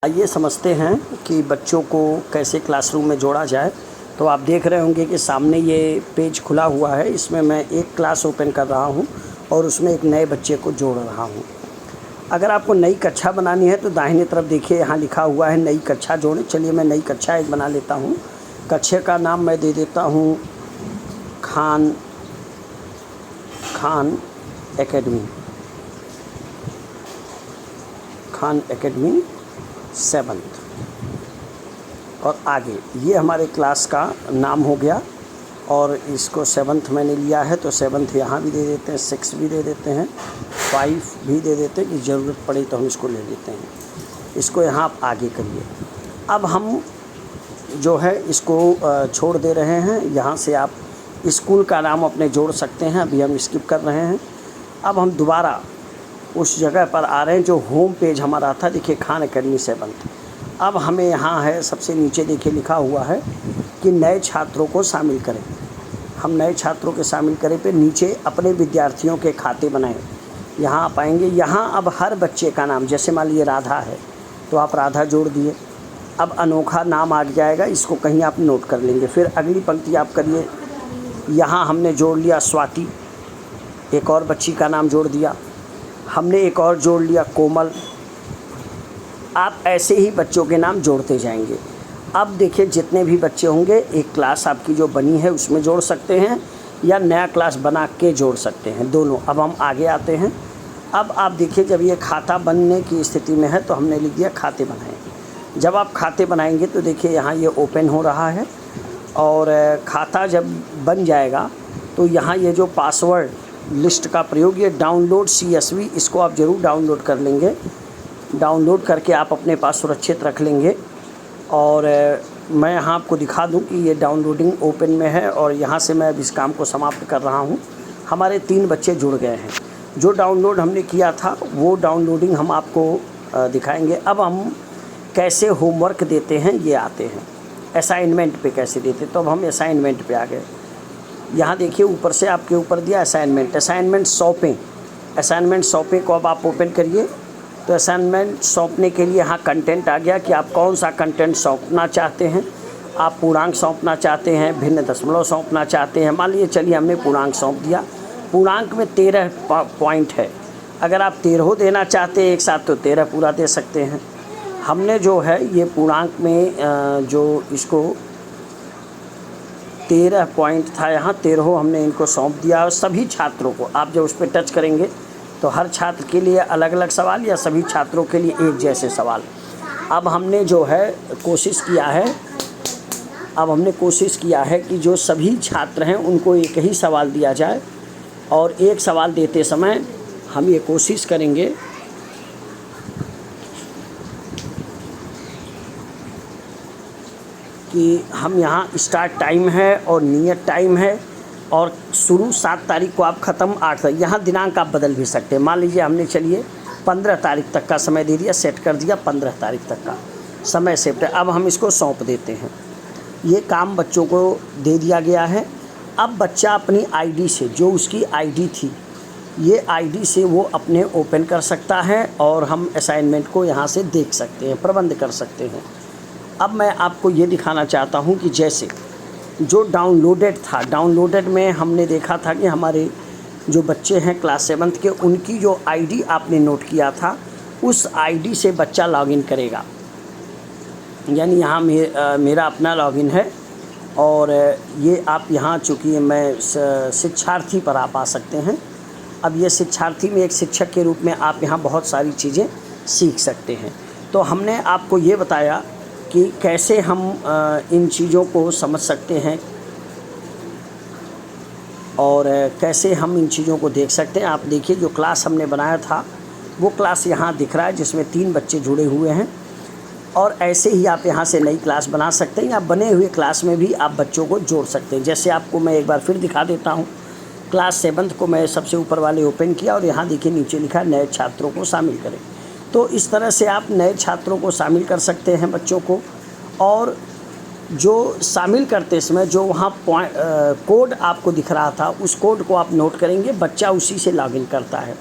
आइए समझते हैं कि बच्चों को कैसे क्लासरूम में जोड़ा जाए। तो आप देख रहे होंगे कि सामने ये पेज खुला हुआ है। इसमें मैं एक क्लास ओपन कर रहा हूँ और उसमें एक नए बच्चे को जोड़ रहा हूँ। अगर आपको नई कक्षा बनानी है तो दाहिने तरफ देखिए, यहाँ लिखा हुआ है नई कक्षा जोड़ें। चलिए मैं नई कक्षा एक बना लेता हूँ। कक्षा का नाम मैं दे देता हूँ खान एकेडमी 7th और आगे ये हमारे क्लास का नाम हो गया। और इसको 7th मैंने लिया है तो 7th यहाँ भी दे देते हैं, 6 भी दे देते हैं, 5 भी दे देते हैं कि ज़रूरत पड़े तो हम इसको ले लेते हैं। इसको यहाँ आप आगे करिए। अब हम जो है इसको छोड़ दे रहे हैं। यहाँ से आप स्कूल का नाम अपने जोड़ सकते हैं। अभी हम स्किप कर रहे हैं। अब हम दोबारा उस जगह पर आ रहे हैं जो होम पेज हमारा था। देखिए खान एकेडमी 7th। अब हमें यहाँ है सबसे नीचे देखिए लिखा हुआ है कि नए छात्रों को शामिल करें। हम नए छात्रों के शामिल करें पे नीचे अपने विद्यार्थियों के खाते बनाएं। यहाँ आप आएंगे। यहाँ अब हर बच्चे का नाम, जैसे मान लीजिए राधा है तो आप राधा जोड़ दिए। अब अनोखा नाम आ जाएगा, इसको कहीं आप नोट कर लेंगे। फिर अगली पंक्ति आप करिए। यहाँ हमने जोड़ लिया स्वाति, एक और बच्ची का नाम जोड़ दिया। हमने एक और जोड़ लिया कोमल। आप ऐसे ही बच्चों के नाम जोड़ते जाएंगे। अब देखिए जितने भी बच्चे होंगे एक क्लास आपकी जो बनी है उसमें जोड़ सकते हैं या नया क्लास बना के जोड़ सकते हैं, दोनों। अब हम आगे आते हैं। अब आप देखिए जब ये खाता बनने की स्थिति में है तो हमने लिख दिया खाते बनाएं। जब आप खाते बनाएंगे तो देखिए यहाँ ये ओपन हो रहा है और खाता जब बन जाएगा तो यहाँ ये जो पासवर्ड लिस्ट का प्रयोग, ये डाउनलोड CSV, इसको आप ज़रूर डाउनलोड कर लेंगे। डाउनलोड करके आप अपने पास सुरक्षित रख लेंगे। और मैं यहाँ आपको दिखा दूँ कि ये डाउनलोडिंग ओपन में है और यहाँ से मैं अब इस काम को समाप्त कर रहा हूँ। हमारे 3 बच्चे जुड़ गए हैं। जो डाउनलोड हमने किया था वो डाउनलोडिंग हम आपको दिखाएंगे। अब हम कैसे होमवर्क देते हैं ये आते हैं। असाइनमेंट पे कैसे देते, तो अब हम असाइनमेंट पे आ गए। यहाँ देखिए ऊपर से आपके ऊपर दिया असाइनमेंट सौंपें। असाइनमेंट सौंपें को अब आप ओपन करिए तो असाइनमेंट सौंपने के लिए यहाँ कंटेंट आ गया कि आप कौन सा कंटेंट सौंपना चाहते हैं। आप पूर्णांक सौंपना चाहते हैं, भिन्न दशमलव सौंपना चाहते हैं। मान लीजिए चलिए हमने पूर्णांक सौंप दिया। पूर्णांक में 13 पॉइंट है। अगर आप 13 देना चाहते हैं एक साथ तो 13 पूरा दे सकते हैं। हमने जो है ये पूर्णांक में जो इसको 13 पॉइंट था, यहाँ 13 हमने इनको सौंप दिया। और सभी छात्रों को आप जब उस पर टच करेंगे तो हर छात्र के लिए अलग अलग सवाल या सभी छात्रों के लिए एक जैसे सवाल। अब हमने जो है कोशिश किया है कि जो सभी छात्र हैं उनको एक ही सवाल दिया जाए। और एक सवाल देते समय हम ये कोशिश करेंगे कि हम यहाँ स्टार्ट टाइम है और नियत टाइम है और शुरू 7 तारीख को, आप ख़त्म 8 तारीख। यहाँ दिनांक आप बदल भी सकते हैं। मान लीजिए हमने चलिए 15 तारीख तक का समय दे दिया, सेट कर दिया 15 तारीख तक का समय सेट है। अब हम इसको सौंप देते हैं। ये काम बच्चों को दे दिया गया है। अब बच्चा अपनी ID से, जो उसकी ID थी, ये ID से वो अपने ओपन कर सकता है और हम असाइनमेंट को यहाँ से देख सकते हैं, प्रबंध कर सकते हैं। अब मैं आपको ये दिखाना चाहता हूँ कि जैसे जो डाउनलोडेड था, डाउनलोडेड में हमने देखा था कि हमारे जो बच्चे हैं क्लास 7th के, उनकी जो ID आपने नोट किया था उस ID से बच्चा लॉगिन करेगा। यानी यहाँ मेरा अपना लॉगिन है और ये आप यहाँ चूँकि मैं शिक्षार्थी पर आप आ सकते हैं। अब ये शिक्षार्थी में एक शिक्षक के रूप में आप यहाँ बहुत सारी चीज़ें सीख सकते हैं। तो हमने आपको ये बताया कि कैसे हम इन चीज़ों को समझ सकते हैं और कैसे हम इन चीज़ों को देख सकते हैं। आप देखिए जो क्लास हमने बनाया था वो क्लास यहाँ दिख रहा है जिसमें 3 बच्चे जुड़े हुए हैं। और ऐसे ही आप यहाँ से नई क्लास बना सकते हैं या बने हुए क्लास में भी आप बच्चों को जोड़ सकते हैं। जैसे आपको मैं एक बार फिर दिखा देता हूँ। क्लास 7th को मैं सबसे ऊपर वाले ओपन किया और यहाँ देखिए नीचे लिखा नए छात्रों को शामिल करें। तो इस तरह से आप नए छात्रों को शामिल कर सकते हैं बच्चों को। और जो शामिल करते समय जो वहाँ कोड आपको दिख रहा था उस कोड को आप नोट करेंगे, बच्चा उसी से लॉगिन करता है।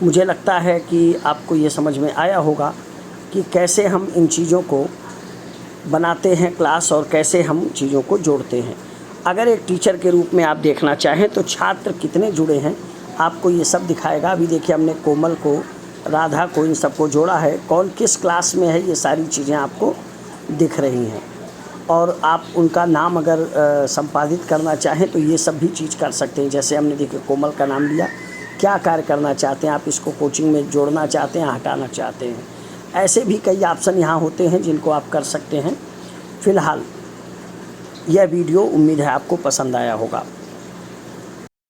मुझे लगता है कि आपको ये समझ में आया होगा। कि कैसे हम इन चीज़ों को बनाते हैं क्लास और कैसे हम चीज़ों को जोड़ते हैं। अगर एक टीचर के रूप में आप देखना चाहें तो छात्र कितने जुड़े हैं आपको ये सब दिखाएगा। अभी देखिए हमने कोमल को, राधा को, इन सबको जोड़ा है, कौन किस क्लास में है ये सारी चीज़ें आपको दिख रही हैं। और आप उनका नाम अगर संपादित करना चाहें तो ये सब भी चीज़ कर सकते हैं। जैसे हमने देखिए कोमल का नाम लिया, क्या कार्य करना चाहते हैं आप, इसको कोचिंग में जोड़ना चाहते हैं, हटाना चाहते हैं, ऐसे भी कई ऑप्शन यहाँ होते हैं जिनको आप कर सकते हैं। फ़िलहाल यह वीडियो उम्मीद है आपको पसंद आया होगा।